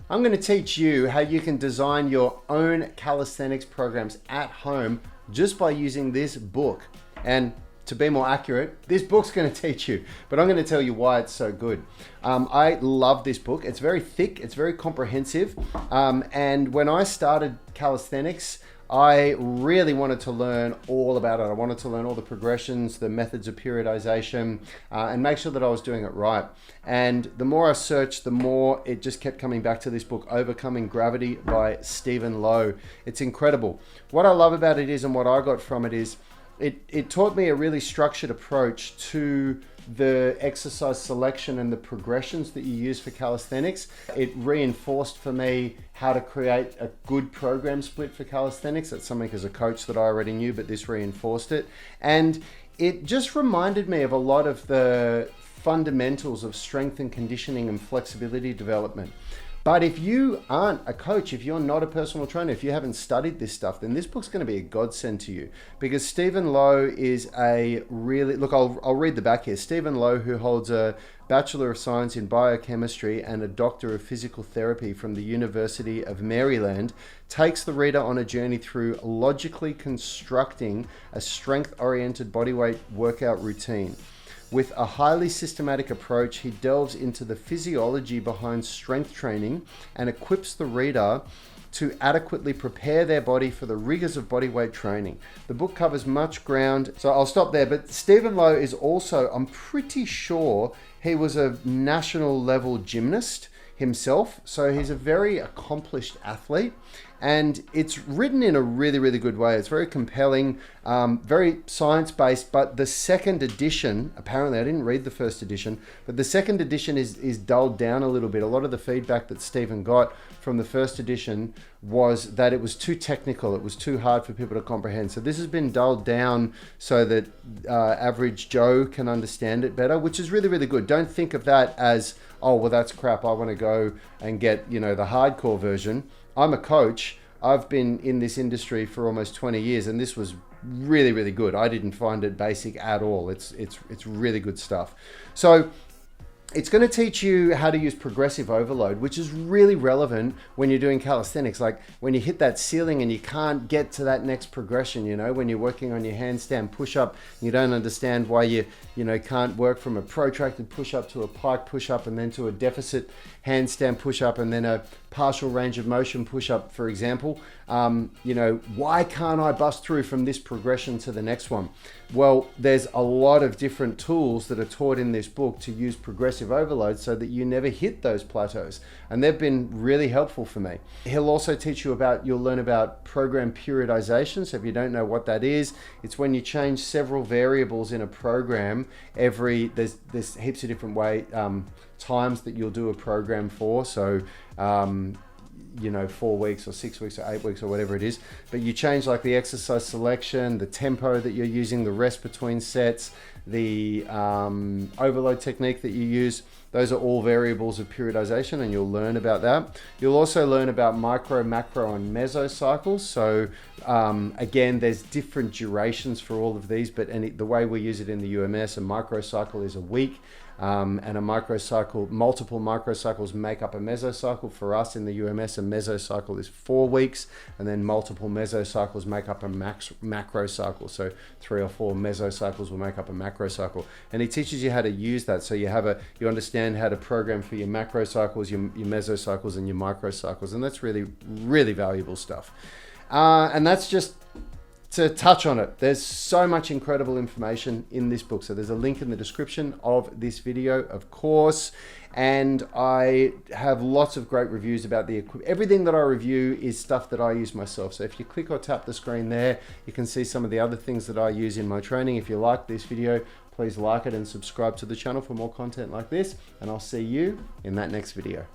I'm going to teach you how you can design your own calisthenics programs at home just by using this book. And to be more accurate, this book's going to teach you, but I'm going to tell you why it's so good. I love this book. It's very thick, it's very comprehensive. And when I started calisthenics, I really wanted to learn all about it. I wanted to learn all the progressions, the methods of periodization, and make sure that I was doing it right. And the more I searched, the more it just kept coming back to this book, Overcoming Gravity by Stephen Lowe. It's incredible. What I love about it is, and what I got from it is, it taught me a really structured approach to the exercise selection and the progressions that you use for calisthenics. It reinforced for me how to create a good program split for calisthenics. That's something as a coach that I already knew, but this reinforced it. And it just reminded me of a lot of the fundamentals of strength and conditioning and flexibility development. But if you aren't a coach, if you're not a personal trainer, if you haven't studied this stuff, then this book's going to be a godsend to you, because Stephen Lowe is a really, look, I'll read the back here. Stephen Lowe, who holds a Bachelor of Science in Biochemistry and a Doctor of Physical Therapy from the University of Maryland, takes the reader on a journey through logically constructing a strength-oriented bodyweight workout routine. With a highly systematic approach, he delves into the physiology behind strength training and equips the reader to adequately prepare their body for the rigors of bodyweight training. The book covers much ground, so I'll stop there. But Stephen Lowe is also, I'm pretty sure, he was a national level gymnast himself, so he's a very accomplished athlete, and it's written in a really, really good way. It's very compelling, very science-based, but the second edition, apparently I didn't read the first edition, but the second edition is dulled down a little bit. A lot of the feedback that Stephen got from the first edition was that it was too technical, it was too hard for people to comprehend. So this has been dulled down so that average Joe can understand it better, which is really, really good. Don't think of that as, oh, well, that's crap, I want to go and get, the hardcore version. I'm a coach. I've been in this industry for almost 20 years, and this was really, really good. I didn't find it basic at all. It's really good stuff. So it's going to teach you how to use progressive overload, which is really relevant when you're doing calisthenics. Like when you hit that ceiling and you can't get to that next progression, when you're working on your handstand push-up, you don't understand why you can't work from a protracted push-up to a pike push-up and then to a deficit handstand push-up and then a partial range of motion push-up, for example. Why can't I bust through from this progression to the next one? Well, there's a lot of different tools that are taught in this book to use progressive overload so that you never hit those plateaus, and they've been really helpful for me. He'll also teach you you'll learn about program periodization. So if you don't know what that is, it's when you change several variables in a program there's heaps of different times that you'll do a program for. So 4 weeks or 6 weeks or 8 weeks or whatever it is, but you change like the exercise selection, the tempo that you're using, the rest between sets, the overload technique that you use. Those are all variables of periodization, and you'll learn about that. You'll also learn about micro, macro, and meso cycles. So again, there's different durations for all of these, but the way we use it in the UMS, a microcycle is a week. And a microcycle, multiple microcycles make up a mesocycle. For us in the UMS, a mesocycle is 4 weeks, and then multiple mesocycles make up a macrocycle. So 3 or 4 mesocycles will make up a macrocycle. And he teaches you how to use that, so you understand how to program for your macrocycles, your mesocycles, and your microcycles, and that's really, really valuable stuff. And that's just to touch on it. There's so much incredible information in this book. So there's a link in the description of this video, of course. And I have lots of great reviews about the equipment. Everything that I review is stuff that I use myself. So if you click or tap the screen there, you can see some of the other things that I use in my training. If you like this video, please like it and subscribe to the channel for more content like this. And I'll see you in that next video.